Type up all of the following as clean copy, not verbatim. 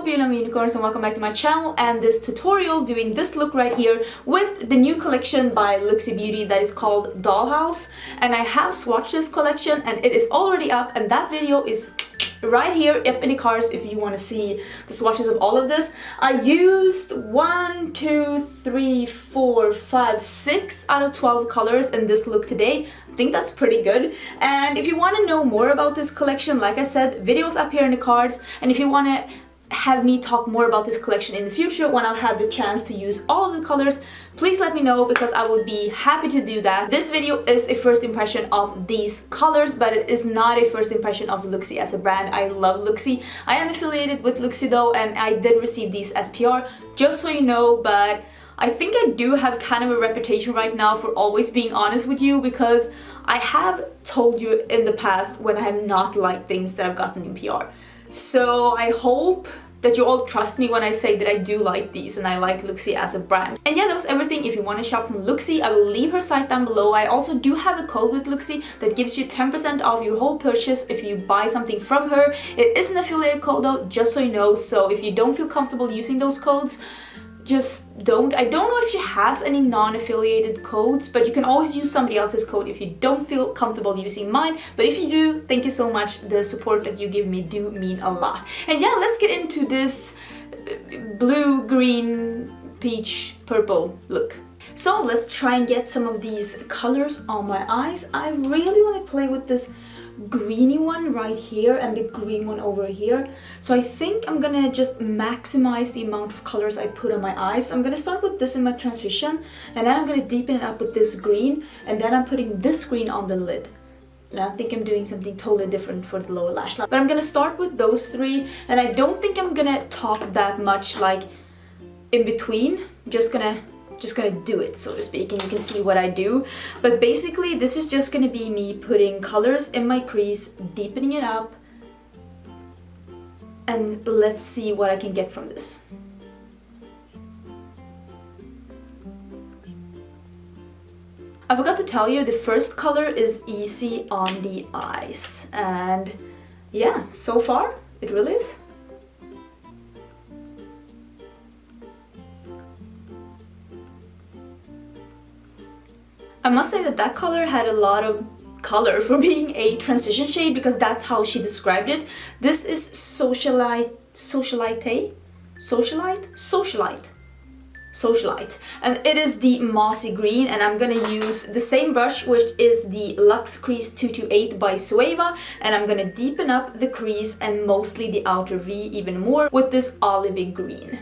beauty unicorns, and welcome back to my channel and this tutorial doing this look right here with the new collection by Looxi Beauty that is called Doll House. And I have swatched this collection and it is already up, and that video is right here up in the cards if you want to see the swatches of all of this. I used 1, 2, 3, 4, 5, 6 out of 12 colors in this look today. I think that's pretty good. And if you want to know more about this collection, like I said, videos up here in the cards. And if you want to have me talk more about this collection in the future when I'll have the chance to use all of the colors, please let me know because I would be happy to do that. This video is a first impression of these colors, but it is not a first impression of Looxi as a brand. I love Looxi. I am affiliated with Looxi though, and I did receive these as PR, just so you know, but I think I do have kind of a reputation right now for always being honest with you, because I have told you in the past when I have not liked things that I've gotten in PR. So I hope that you all trust me when I say that I do like these and I like Looxi as a brand. And yeah, that was everything. If you want to shop from Looxi, I will leave her site down below. I also do have a code with Looxi that gives you 10% off your whole purchase if you buy something from her. It is an affiliate code though, just so you know. So if you don't feel comfortable using those codes, just don't. I don't know if she has any non-affiliated codes, but you can always use somebody else's code if you don't feel comfortable using mine. But if you do, thank you so much. The support that you give me do mean a lot. And yeah, let's get into this blue, green, peach, purple look. So let's try and get some of these colors on my eyes. I really want to play with this greeny one right here and the green one over here. So I think I'm gonna just maximize the amount of colors I put on my eyes. So I'm gonna start with this in my transition, and then I'm gonna deepen it up with this green, and then I'm putting this green on the lid. And I think I'm doing something totally different for the lower lash line. But I'm gonna start with those three, and I don't think I'm gonna talk that much like in between. Just gonna do it, so to speak, and you can see what I do. But basically this is just gonna be me putting colors in my crease, deepening it up, and let's see what I can get from this. I forgot to tell you, the first color is easy on the eyes, and yeah, so far it really is. I must say that that color had a lot of color for being a transition shade, because that's how she described it. This is Socialite, and it is the mossy green, and I'm gonna use the same brush, which is the Luxe Crease 228 by Sueva, and I'm gonna deepen up the crease and mostly the outer V even more with this olivey green.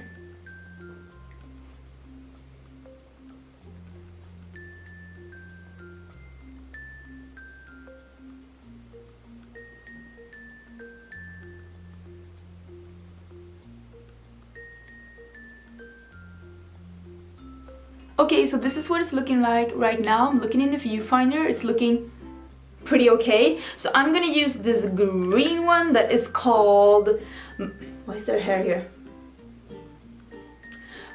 Okay, so this is what it's looking like right now. I'm looking in the viewfinder. It's looking pretty okay. So I'm gonna use this green one that is called... Why is there hair here?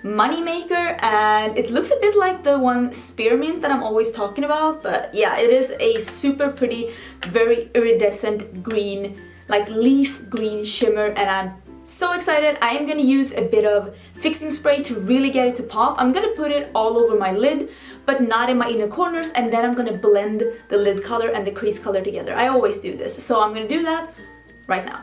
Moneymaker, and it looks a bit like the one Spearmint that I'm always talking about. But yeah, it is a super pretty, very iridescent green, like leaf green shimmer, and I'm so excited. I am gonna use a bit of fixing spray to really get it to pop. I'm gonna put it all over my lid, but not in my inner corners, and then I'm gonna blend the lid color and the crease color together. I always do this, so I'm gonna do that right now.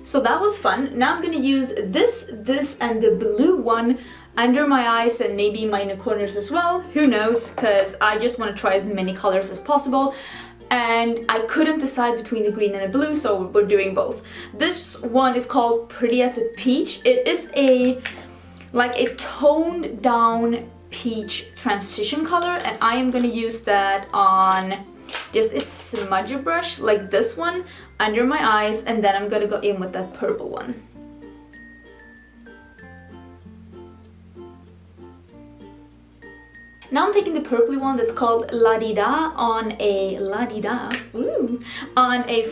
So that was fun. Now I'm gonna use this, and the blue one under my eyes and maybe my inner corners as well. Who knows, because I just want to try as many colors as possible. And I couldn't decide between the green and the blue, so we're doing both. This one is called Pretty as a Peach. It is like a toned down peach transition color, and I am gonna use that on just a smudger brush like this one under my eyes, and then I'm gonna go in with that purple one. Now I'm taking the purpley one that's called La Di Da on a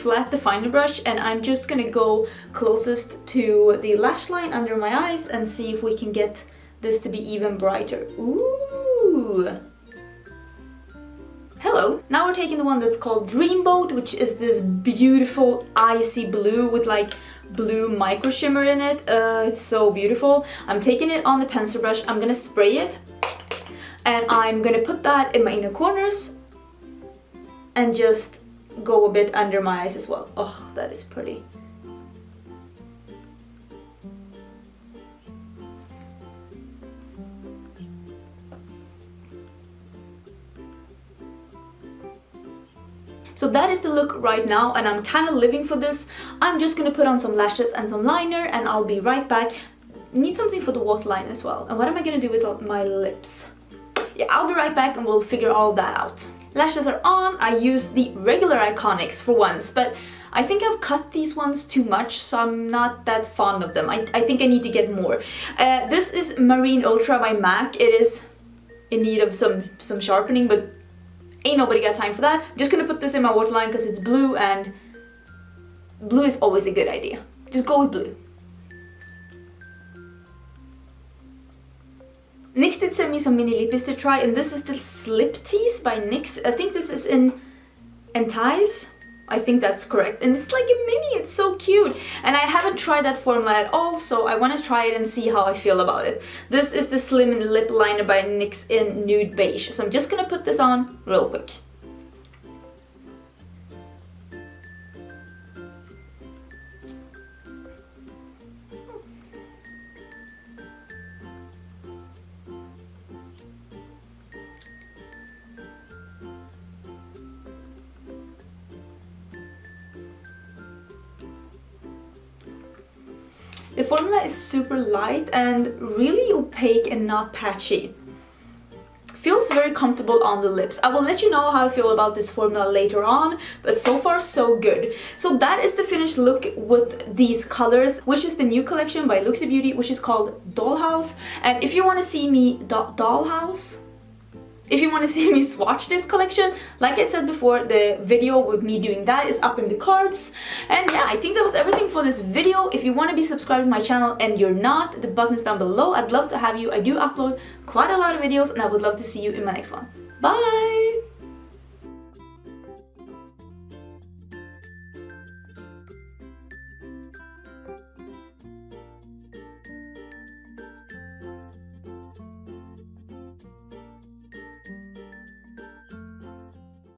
flat definer brush, and I'm just gonna go closest to the lash line under my eyes and see if we can get this to be even brighter. Ooh! Hello! Now we're taking the one that's called Dreamboat, which is this beautiful icy blue with like blue micro shimmer in it. It's so beautiful. I'm taking it on the pencil brush. I'm gonna spray it, and I'm gonna put that in my inner corners and just go a bit under my eyes as well. Oh, that is pretty. So that is the look right now, and I'm kind of living for this. I'm just gonna put on some lashes and some liner, and I'll be right back. Need something for the waterline as well. And what am I gonna do with my lips? Yeah, I'll be right back and we'll figure all that out. Lashes are on. I used the regular Iconics for once, but I think I've cut these ones too much, so I'm not that fond of them. I think I need to get more. This is Marine Ultra by MAC. It is in need of some sharpening, but ain't nobody got time for that. I'm just gonna put this in my waterline because it's blue, and blue is always a good idea. Just go with blue. NYX did send me some mini lippies to try, and this is the Slip Tease by NYX. I think this is in Entice. I think that's correct. And it's like a mini, it's so cute. And I haven't tried that formula at all, so I want to try it and see how I feel about it. This is the Slim Lip Liner by NYX in Nude Beige. So I'm just gonna put this on real quick. The formula is super light and really opaque and not patchy. Feels very comfortable on the lips. I will let you know how I feel about this formula later on, but so far so good. So that is the finished look with these colors, which is the new collection by Looxi Beauty, which is called Doll House. And if you want to see me if you want to see me swatch this collection, like I said before, the video with me doing that is up in the cards. And yeah, I think that was everything for this video. If you want to be subscribed to my channel and you're not, the button is down below. I'd love to have you. I do upload quite a lot of videos, and I would love to see you in my next one. Bye!